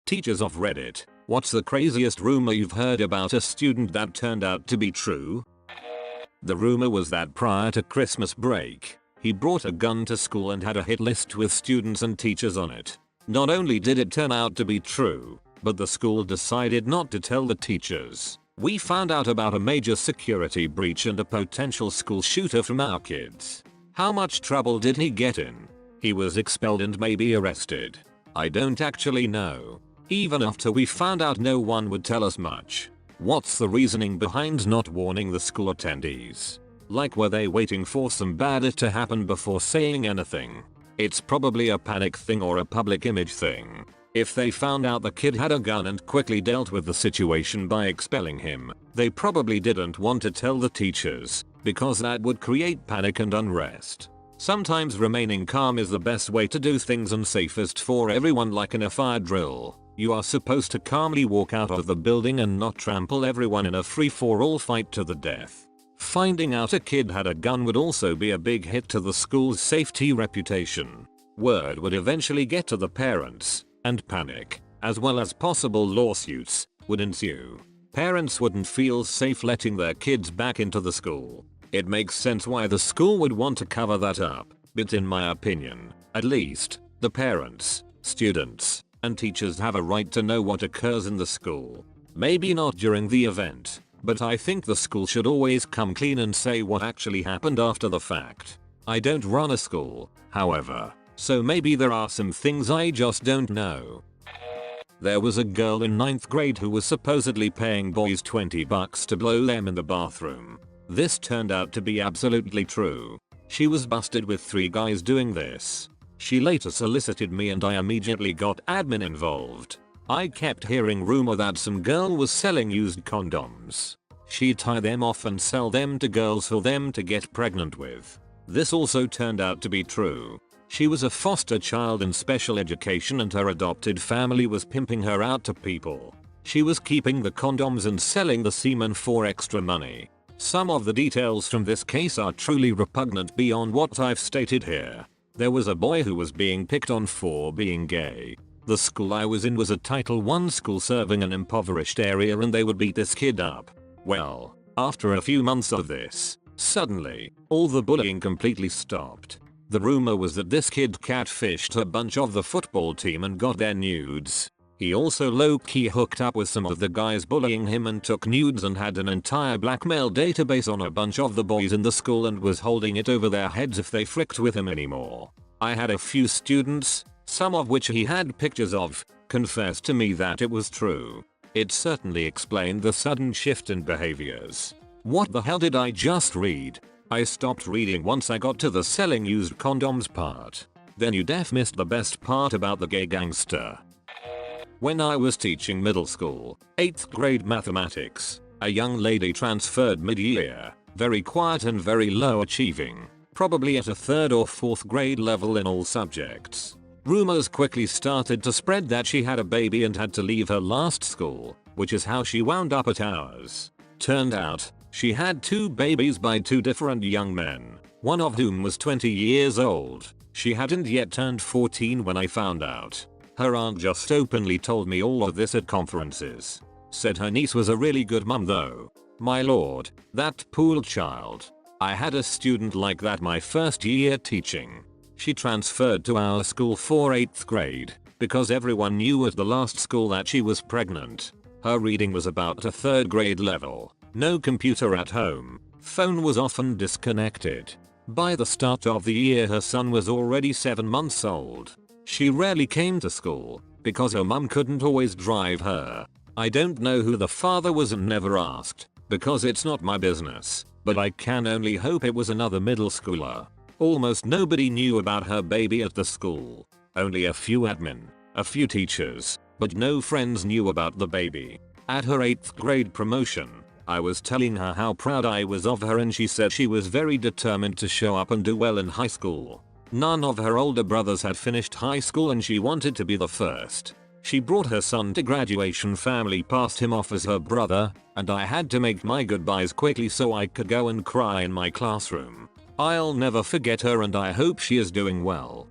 Teachers of Reddit, what's the craziest rumor you've heard about a student that turned out to be true? The rumor was that prior to Christmas break, he brought a gun to school and had a hit list with students and teachers on it. Not only did it turn out to be true, but the school decided not to tell the teachers. We found out about a major security breach and a potential school shooter from our kids. How much trouble did he get in? He was expelled and maybe arrested. I don't actually know. Even after we found out, no one would tell us much. What's the reasoning behind not warning the school attendees? Like, were they waiting for some bad to happen before saying anything? It's probably a panic thing or a public image thing. If they found out the kid had a gun and quickly dealt with the situation by expelling him, they probably didn't want to tell the teachers, because that would create panic and unrest. Sometimes remaining calm is the best way to do things and safest for everyone, like in a fire drill. You are supposed to calmly walk out of the building and not trample everyone in a free-for-all fight to the death. Finding out a kid had a gun would also be a big hit to the school's safety reputation. Word would eventually get to the parents, and panic, as well as possible lawsuits, would ensue. Parents wouldn't feel safe letting their kids back into the school. It makes sense why the school would want to cover that up, but in my opinion, at least, the parents, students, and teachers have a right to know what occurs in the school. Maybe not during the event, but I think the school should always come clean and say what actually happened after the fact. I don't run a school, however, so maybe there are some things I just don't know. There was a girl in 9th grade who was supposedly paying boys $20 to blow them in the bathroom. This turned out to be absolutely true. She was busted with 3 guys doing this. She later solicited me and I immediately got admin involved. I kept hearing rumor that some girl was selling used condoms. She'd tie them off and sell them to girls for them to get pregnant with. This also turned out to be true. She was a foster child in special education and her adopted family was pimping her out to people. She was keeping the condoms and selling the semen for extra money. Some of the details from this case are truly repugnant beyond what I've stated here. There was a boy who was being picked on for being gay. The school I was in was a Title I school serving an impoverished area and they would beat this kid up. Well, after a few months of this, suddenly, all the bullying completely stopped. The rumor was that this kid catfished a bunch of the football team and got their nudes. He also low-key hooked up with some of the guys bullying him and took nudes and had an entire blackmail database on a bunch of the boys in the school and was holding it over their heads if they fricked with him anymore. I had a few students, some of which he had pictures of, confess to me that it was true. It certainly explained the sudden shift in behaviors. What the hell did I just read? I stopped reading once I got to the selling used condoms part. Then you def missed the best part about the gay gangster. When I was teaching middle school, 8th grade mathematics, a young lady transferred mid-year, very quiet and very low achieving, probably at a 3rd or 4th grade level in all subjects. Rumors quickly started to spread that she had a baby and had to leave her last school, which is how she wound up at ours. Turned out, she had 2 babies by 2 different young men, one of whom was 20 years old. She hadn't yet turned 14 when I found out. Her aunt just openly told me all of this at conferences. Said her niece was a really good mum though. My lord, that poor child. I had a student like that my first year teaching. She transferred to our school for 8th grade because everyone knew at the last school that she was pregnant. Her reading was about a 3rd grade level. No computer at home. Phone was often disconnected. By the start of the year her son was already 7 months old. She rarely came to school because her mum couldn't always drive her. I don't know who the father was and never asked because it's not my business, but I can only hope it was another middle schooler. Almost nobody knew about her baby at the school. Only a few admin, a few teachers, but no friends knew about the baby. At her 8th grade promotion, I was telling her how proud I was of her and she said she was very determined to show up and do well in high school. None of her older brothers had finished high school and she wanted to be the first. She brought her son to graduation, family passed him off as her brother, and I had to make my goodbyes quickly so I could go and cry in my classroom. I'll never forget her and I hope she is doing well.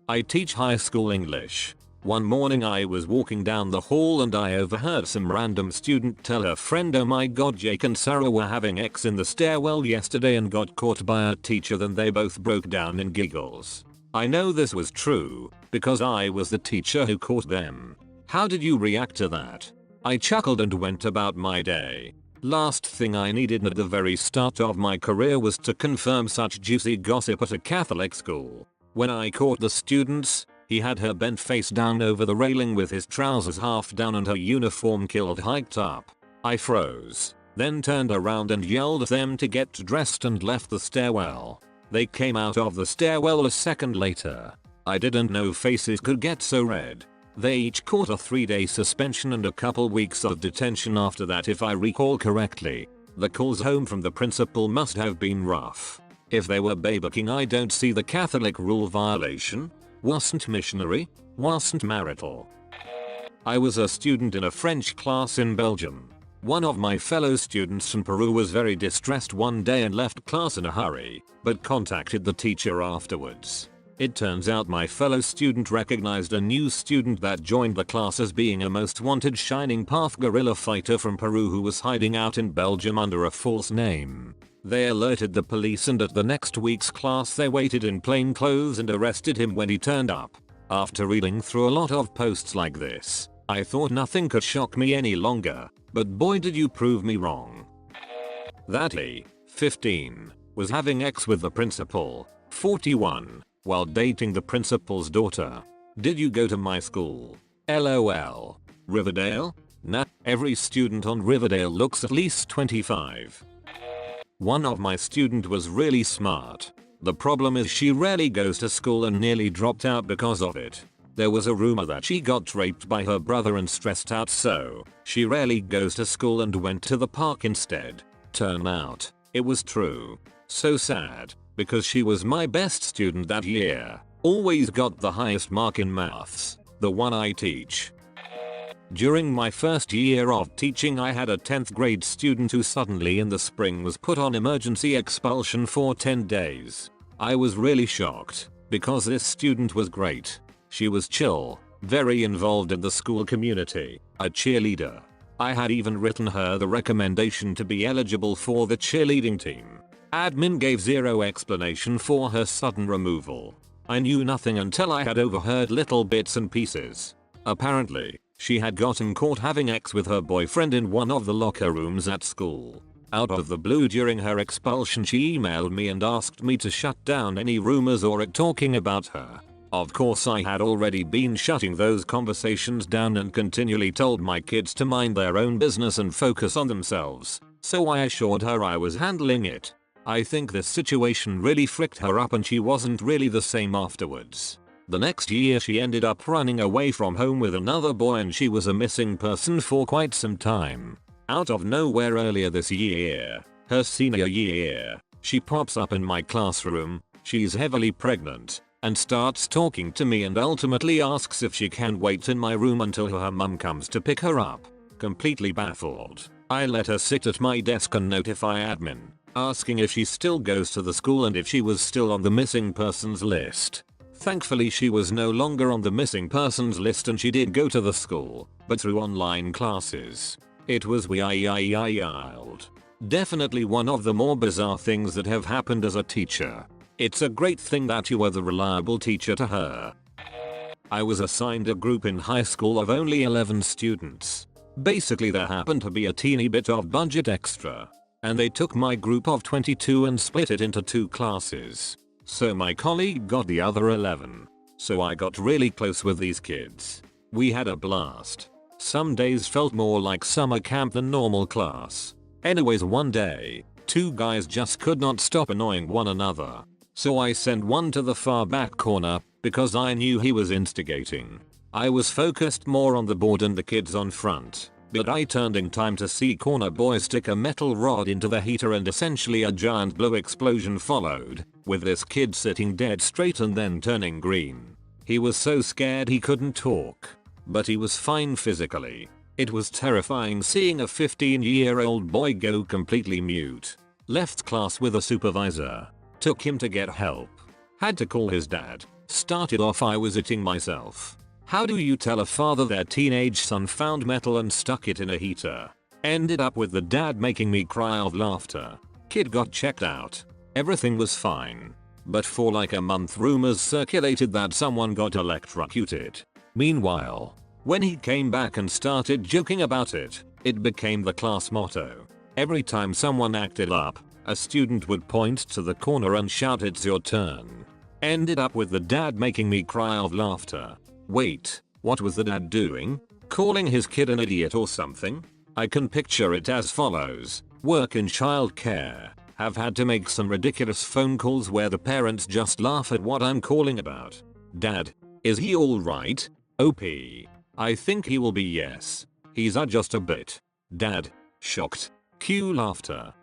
I teach high school English. One morning I was walking down the hall and I overheard some random student tell her friend, "Oh my god, Jake and Sarah were having sex in the stairwell yesterday and got caught by a teacher." Then they both broke down in giggles. I know this was true because I was the teacher who caught them. How did you react to that? I chuckled and went about my day. Last thing I needed at the very start of my career was to confirm such juicy gossip at a Catholic school. When I caught the students, he had her bent face down over the railing with his trousers half down and her uniform kilt hiked up. I froze, then turned around and yelled at them to get dressed and left the stairwell. They came out of the stairwell a second later. I didn't know faces could get so red. They each caught a 3-day suspension and a couple weeks of detention after that, if I recall correctly. The calls home from the principal must have been rough. If they were babyking, I don't see the Catholic rule violation. Wasn't missionary, wasn't marital. I was a student in a French class in Belgium. One of my fellow students from Peru was very distressed one day and left class in a hurry, but contacted the teacher afterwards. It turns out my fellow student recognized a new student that joined the class as being a most wanted Shining Path guerrilla fighter from Peru who was hiding out in Belgium under a false name. They alerted the police and at the next week's class they waited in plain clothes and arrested him when he turned up. After reading through a lot of posts like this, I thought nothing could shock me any longer, but boy did you prove me wrong. That he, 15, was having sex with the principal, 41, while dating the principal's daughter. Did you go to my school? LOL. Riverdale? Nah, every student on Riverdale looks at least 25. One of my student was really smart. The problem is she rarely goes to school and nearly dropped out because of it. There was a rumor that she got raped by her brother and stressed out, so she rarely goes to school and went to the park instead. Turn out, it was true. So sad, because she was my best student that year. Always got the highest mark in maths, the one I teach. During my first year of teaching I had a 10th grade student who suddenly in the spring was put on emergency expulsion for 10 days. I was really shocked, because this student was great. She was chill, very involved in the school community, a cheerleader. I had even written her the recommendation to be eligible for the cheerleading team. Admin gave zero explanation for her sudden removal. I knew nothing until I had overheard little bits and pieces. Apparently, she had gotten caught having sex with her boyfriend in one of the locker rooms at school. Out of the blue during her expulsion she emailed me and asked me to shut down any rumors or talking about her. Of course I had already been shutting those conversations down and continually told my kids to mind their own business and focus on themselves, so I assured her I was handling it. I think this situation really fricked her up and she wasn't really the same afterwards. The next year she ended up running away from home with another boy and she was a missing person for quite some time. Out of nowhere earlier this year, her senior year, she pops up in my classroom, she's heavily pregnant, and starts talking to me and ultimately asks if she can wait in my room until her mum comes to pick her up. Completely baffled, I let her sit at my desk and notify admin, asking if she still goes to the school and if she was still on the missing persons list. Thankfully she was no longer on the missing persons list and she did go to the school, but through online classes. It was wild. Definitely one of the more bizarre things that have happened as a teacher. It's a great thing that you were the reliable teacher to her. I was assigned a group in high school of only 11 students. Basically there happened to be a teeny bit of budget extra, and they took my group of 22 and split it into 2 classes. So my colleague got the other 11. So I got really close with these kids. We had a blast. Some days felt more like summer camp than normal class. Anyways, one day, 2 guys just could not stop annoying one another. So I sent one to the far back corner, because I knew he was instigating. I was focused more on the board and the kids on front, but I turned in time to see corner boy stick a metal rod into the heater and essentially a giant blue explosion followed, with this kid sitting dead straight and then turning green. He was so scared he couldn't talk, but he was fine physically. It was terrifying seeing a 15-year-old boy go completely mute. Left class with a supervisor. Took him to get help. Had to call his dad. Started off I was itching myself. How do you tell a father their teenage son found metal and stuck it in a heater? Ended up with the dad making me cry of laughter. Kid got checked out. Everything was fine. But for like a month rumors circulated that someone got electrocuted. Meanwhile, when he came back and started joking about it, it became the class motto. Every time someone acted up, a student would point to the corner and shout, "It's your turn." Ended up with the dad making me cry of laughter. Wait, what was the dad doing? Calling his kid an idiot or something? I can picture it as follows. Work in childcare. Have had to make some ridiculous phone calls where the parents just laugh at what I'm calling about. Dad, is he alright? OP. I think he will be yes. He's just a bit. Dad, shocked. Cue laughter.